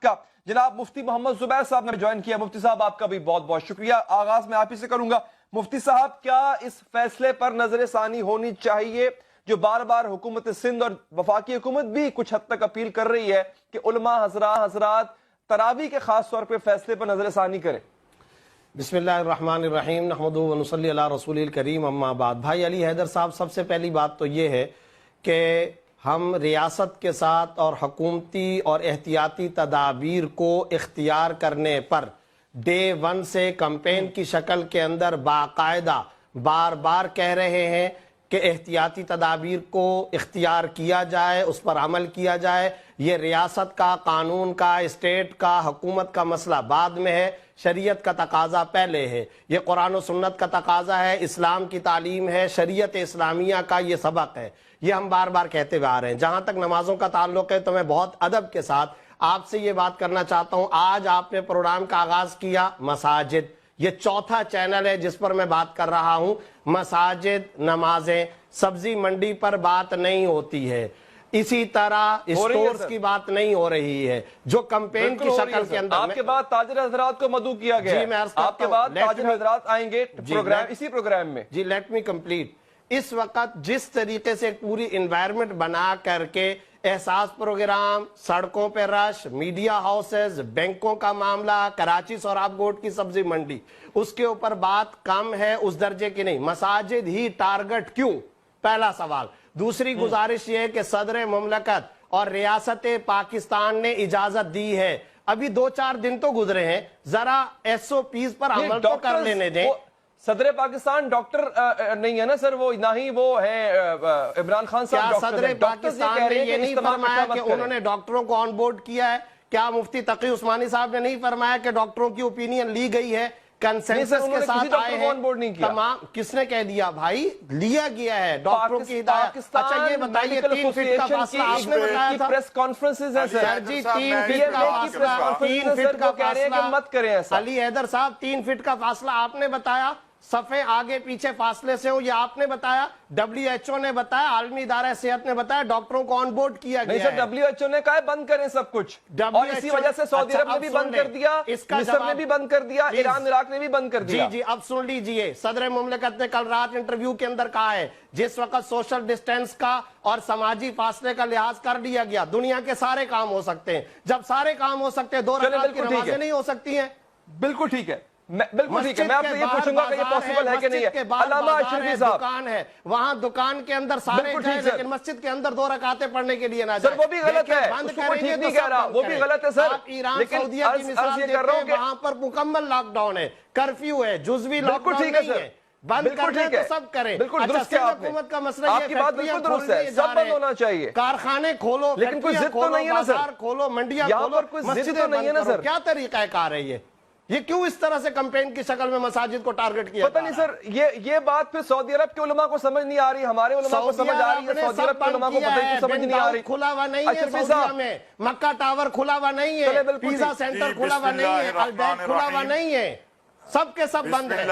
کا جناب مفتی محمد زبیر صاحب نے جوائن کیا. مفتی صاحب آپ کا بھی بہت بہت شکریہ. آغاز میں آپ ہی سے کروں گا. مفتی صاحب, کیا اس فیصلے پر نظر ثانی ہونی چاہیے جو بار بار حکومت سندھ اور وفاقی حکومت بھی کچھ حد تک اپیل کر رہی ہے کہ علماء حضرات تراویح کے خاص طور پہ فیصلے پر نظر ثانی کریں؟ بسم اللہ الرحمن الرحیم نحمدہ و نصلی علی رسول الکریم اما بعد. بھائی علی حیدر صاحب, سب سے پہلی بات تو یہ ہے کہ ہم ریاست کے ساتھ اور حکومتی اور احتیاطی تدابیر کو اختیار کرنے پر ڈے 1 سے کمپین کی شکل کے اندر باقاعدہ بار بار کہہ رہے ہیں کہ احتیاطی تدابیر کو اختیار کیا جائے, اس پر عمل کیا جائے. یہ ریاست کا, قانون کا, اسٹیٹ کا, حکومت کا مسئلہ بعد میں ہے, شریعت کا تقاضا پہلے ہے. یہ قرآن و سنت کا تقاضا ہے, اسلام کی تعلیم ہے, شریعت اسلامیہ کا یہ سبق ہے. یہ ہم بار بار کہتے ہوئے آ رہے ہیں. جہاں تک نمازوں کا تعلق ہے تو میں بہت ادب کے ساتھ آپ سے یہ بات کرنا چاہتا ہوں. آج آپ نے پروگرام کا آغاز کیا مساجد, یہ چوتھا چینل ہے جس پر میں بات کر رہا ہوں. مساجد, نمازیں, سبزی منڈی پر بات نہیں ہوتی ہے, اسی طرح سٹورز کی بات نہیں ہو رہی ہے جو کمپین کی شکل کے اندر. آپ کے بعد تاجر حضرات کو مدعو کیا گیا ہے, آپ کے بعد تاجر حضرات آئیں گے اسی پروگرام میں. جی لیٹ می کمپلیٹ. اس وقت جس طریقے سے پوری انوائرمنٹ بنا کر کے احساس پروگرام, سڑکوں پہ رش, میڈیا ہاوسز, بینکوں کا معاملہ, کراچی سوراب گوٹ کی سبزی منڈی, اس کے اوپر بات کم ہے, اس درجے کی نہیں. مساجد ہی ٹارگٹ کیوں, پہلا سوال. دوسری گزارش یہ ہے کہ صدر مملکت اور ریاست پاکستان نے اجازت دی ہے, ابھی 2-4 دن تو گزرے ہیں, ذرا ایس او پیز پر عمل تو کر لینے دیں. صدر پاکستان ڈاکٹر نہیں ہے نا سر, وہ نہ ہی وہ ہے عمران خان صاحب کیا صدر پاکستان نے یہ نہیں فرمایا کہ انہوں نے ڈاکٹروں کو آن بورڈ کیا ہے؟ کیا مفتی تقی عثمانی صاحب نے نہیں فرمایا کہ ڈاکٹروں کی اوپینین لی گئی ہے, کنسنسس کے ساتھ آئے ہیں تمام؟ کس نے کہہ دیا بھائی, لیا گیا ہے ڈاکٹروں کی ہدایت. اچھا یہ بتائیے 3 فٹ کا فاصلہ آپ نے بتایا تھا, پریس کانفرنسز ہیں سر جی 3 فٹ کا فاصلہ, 3 فٹ کا فاصلہ مت کریں ایسا. علی حیدر صاحب 3 فٹ کا فاصلہ آپ نے بتایا, صفحے آگے پیچھے فاصلے سے ہو, یہ آپ نے بتایا, WHO نے بتایا, عالمی ادارہ صحت نے بتایا, ڈاکٹروں کو آن بورڈ کیا گیا ہے. نہیں سر, WHO نے کہا ہے بند کریں سب کچھ, اور اسی وجہ سے سعودی عرب نے بھی بند کر دیا, مصر نے بھی بند کر دیا, ایران عراق نے بھی بند کر دیا. جی اب سن لیجئے, صدر مملکت نے کل رات انٹرویو کے اندر کہا ہے جس وقت سوشل ڈسٹینس کا اور سماجی فاصلے کا لحاظ کر لیا گیا, دنیا کے سارے کام ہو سکتے ہیں. جب سارے کام ہو سکتے ہیں, 2 رکعت کی نمازیں نہیں ہو سکتی ہیں؟ بالکل ٹھیک ہے, بالکل ٹھیک ہے. میں آپ سے یہ پوچھوں گا کہ یہ پوسیبل ہے کہ نہیں ہے. علما دکان ہے, وہاں دکان کے اندر سارے جائیں, لیکن مسجد کے اندر 2 رکعتیں پڑھنے کے لیے نہ جائیں. سر وہ بھی غلط ہے, اس کو ٹھیک نہیں کہہ رہا, وہ بھی غلط ہے سر. آپ ایران سعودیہ کی مثال دیتے ہیں, وہاں پر مکمل لاک ڈاؤن ہے, کرفیو ہے, جزوی لاک ڈاؤن نہیں ہے. بند کرنے تو سب کریں. بالکل درست ہے, حکومت کا مسئلہ آپ کی بات بالکل درست ہے, سب بند ہونا چاہیے. کارخانے کھولو, لیکن کوئی ضد تو نہیں ہے نا سر, بازار کھولو, منڈیاں یہاں کھولو, پر کوئی ضد تو نہیں ہے نا سر. کیا طریقہ کار ہے یہ کیوں اس طرح سے کمپین کی شکل میں مساجد کو ٹارگٹ کیا؟ پتہ نہیں سر, یہ بات پھر سعودی عرب کے علماء کو سمجھ نہیں آ رہی, ہمارے علماء کو سمجھ آ رہی ہے, سعودی عرب کے علماء کو پتہ نہیں سمجھ نہیں آ رہی. کھلا ہوا نہیں ہے سعودیہ میں, مکہ ٹاور کھلا ہوا نہیں ہے, پیزا سینٹر کھلا ہوا نہیں ہے, البیت کھلا ہوا نہیں ہے, سب کے سب بند ہے.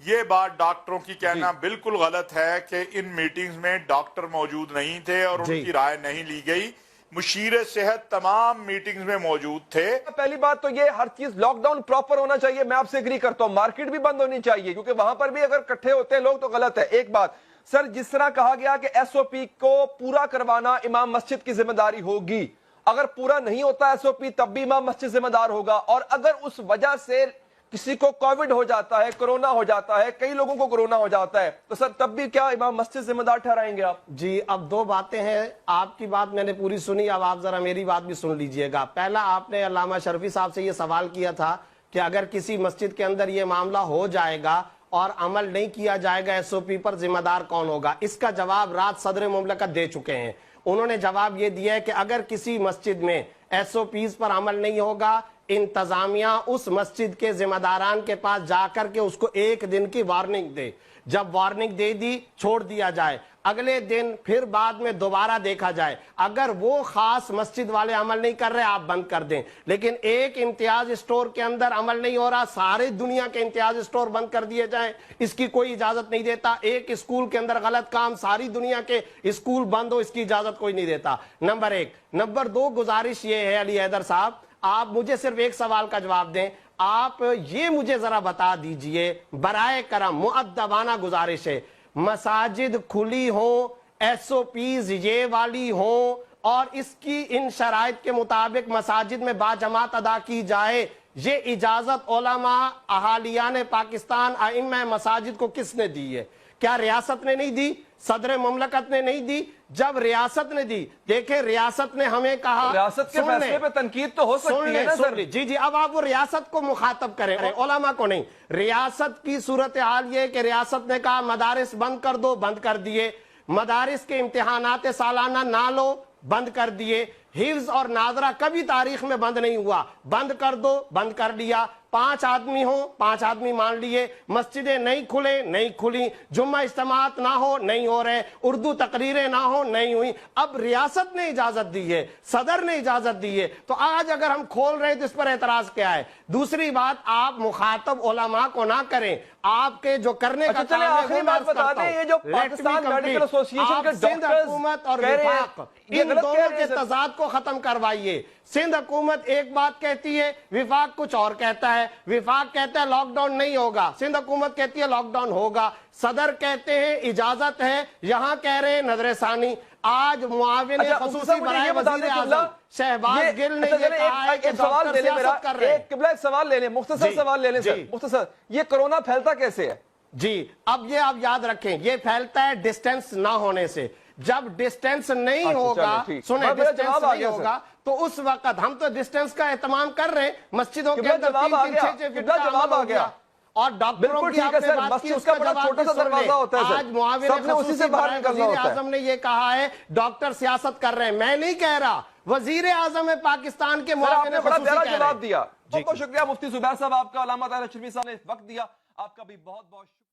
یہ بات ڈاکٹروں کی کہنا بالکل غلط ہے کہ ان میٹنگز میں ڈاکٹر موجود نہیں تھے اور ان کی رائے نہیں لی گئی. مشیر صحت تمام میٹنگز میں موجود تھے. پہلی بات تو یہ, ہر چیز لاک ڈاؤن پراپر ہونا چاہیے, میں آپ سے اگری کرتا ہوں. مارکیٹ بھی بند ہونی چاہیے, کیونکہ وہاں پر بھی اگر اکٹھے ہوتے ہیں لوگ تو غلط ہے. ایک بات سر, جس طرح کہا گیا کہ ایس او پی کو پورا کروانا امام مسجد کی ذمہ داری ہوگی, اگر پورا نہیں ہوتا ایس او پی تب بھی امام مسجد ذمہ دار ہوگا, اور اگر اس وجہ سے کسی کو کووڈ ہو جاتا ہے, کرونا ہو جاتا ہے, کئی لوگوں کو کرونا ہو جاتا ہے, تو سر تب بھی کیا امام مسجد ذمہ دار ٹھہرائیں گے آپ؟ جی اب 2 باتیں ہیں. آپ کی بات میں نے پوری سنی, اب آپ ذرا میری بات بھی سن لیجئے گا. پہلا, آپ نے علامہ شرفی صاحب سے یہ سوال کیا تھا کہ اگر کسی مسجد کے اندر یہ معاملہ ہو جائے گا اور عمل نہیں کیا جائے گا ایس او پی پر, ذمہ دار کون ہوگا؟ اس کا جواب رات صدر مملکت دے چکے ہیں. انہوں نے جواب یہ دیا ہے کہ اگر کسی مسجد میں ایس او پیز پر عمل نہیں ہوگا, انتظامیہ اس مسجد کے ذمہ داران کے پاس جا کر کے اس کو 1 دن کی وارننگ دے, جب وارننگ دے دی چھوڑ دیا جائے. اگلے دن پھر بعد میں دوبارہ دیکھا جائے. اگر وہ خاص مسجد والے عمل نہیں کر رہے آپ بند کر دیں, لیکن ایک امتیاز اسٹور کے اندر عمل نہیں ہو رہا, سارے دنیا کے امتیاز اسٹور بند کر دیے جائیں, اس کی کوئی اجازت نہیں دیتا. ایک اسکول کے اندر غلط کام, ساری دنیا کے اسکول بند ہو, اس کی اجازت کوئی نہیں دیتا. نمبر 1. نمبر 2, گزارش یہ ہے علی حیدر صاحب, آپ مجھے صرف ایک سوال کا جواب دیں. آپ یہ مجھے ذرا بتا دیجئے, برائے کرم مؤدبانہ گزارش ہے, مساجد کھلی ہوں, ایس او پیز یہ والی ہوں, اور اس کی ان شرائط کے مطابق مساجد میں باجماعت ادا کی جائے, یہ اجازت علماء اہالیان پاکستان ائمہ مساجد کو کس نے دی ہے؟ کیا ریاست نے نہیں دی؟ صدر مملکت نے نہیں دی؟ جب ریاست نے دی, دیکھیں ریاست نے ہمیں کہا, ریاست کے فیصلے پہ تنقید تو ہو سکتی ہے نا سر. جی اب آپ وہ ریاست کو مخاطب کریں, علماء کو نہیں. ریاست کی صورتحال یہ کہ ریاست نے کہا مدارس بند کر دو, بند کر دیے. مدارس کے امتحانات سالانہ نہ لو, بند کر دیے. حفظ اور ناظرہ کبھی تاریخ میں بند نہیں ہوا, بند کر دو, بند کر لیا. 5 آدمی ہوں, 5 آدمی مان لیے. مسجدیں نہیں کھلے, نہیں کھلی. جمعہ اجتماعات نہ ہو, نہیں ہو رہے. اردو تقریریں نہ ہو, نہیں ہوئی. اب ریاست نے اجازت دی ہے, صدر نے اجازت دی ہے, تو آج اگر ہم کھول رہے ہیں تو اس پر اعتراض کیا ہے؟ دوسری بات, آپ مخاطب علماء کو نہ کریں, آپ کے جو کرنے کا کام ہے. آخری بات بتا دیں, یہ جو پاکستان میڈیکل ایسوسی ایشن کے سندھ حکومت اور وفاق, ان دونوں کے تضاد کو ختم کروائیے. سندھ حکومت ایک بات کہتی ہے, وفاق کچھ اور کہتا ہے. وفاق کہتا ہے لاک ڈاؤن نہیں ہوگا, سندھ حکومت کہتی ہے لاک ڈاؤن ہوگا. صدر کہتے ہیں اجازت ہے, یہاں کہہ رہے ہیں نظر ثانی. آج معاون خصوصی برائے وزیر اعظم شہباز گل نے یہ کہا ہے کہ ڈاکٹر سیاست کر رہے ہیں. ایک سوال لے لیں, مختصر سوال لے لیں سر, مختصر. یہ کرونا پھیلتا کیسے ہے؟ جی اب یہ آپ یاد رکھیں, یہ پھیلتا ہے ڈسٹینس نہ ہونے سے. جب ڈسٹینس نہیں ہوگا, سنیں ڈسٹینس نہیں ہوگا, تو اس وقت ہم تو ڈسٹینس کا اہتمام کر رہے ہیں. مسجدوں کے اندر 3-3 6 فٹ جواب آ گیا, اور ڈاکٹروں کی آپ نے بات کی, اس کا بڑا چھوٹا سا دروازہ ہوتا ہے. آج معاون خصوصی برائے وزیر اعظم نے یہ کہا ہے ڈاکٹر سیاست کر رہے ہیں. میں نہیں کہہ رہا, وزیر اعظم پاکستان کے معاون خصوصی کہہ رہے ہیں. جواب دیا. بہت بہت شکریہ مفتی زبیر صاحب آپ کا, علامہ طاہر صاحب نے وقت دیا, آپ کا بھی بہت بہت شکریہ.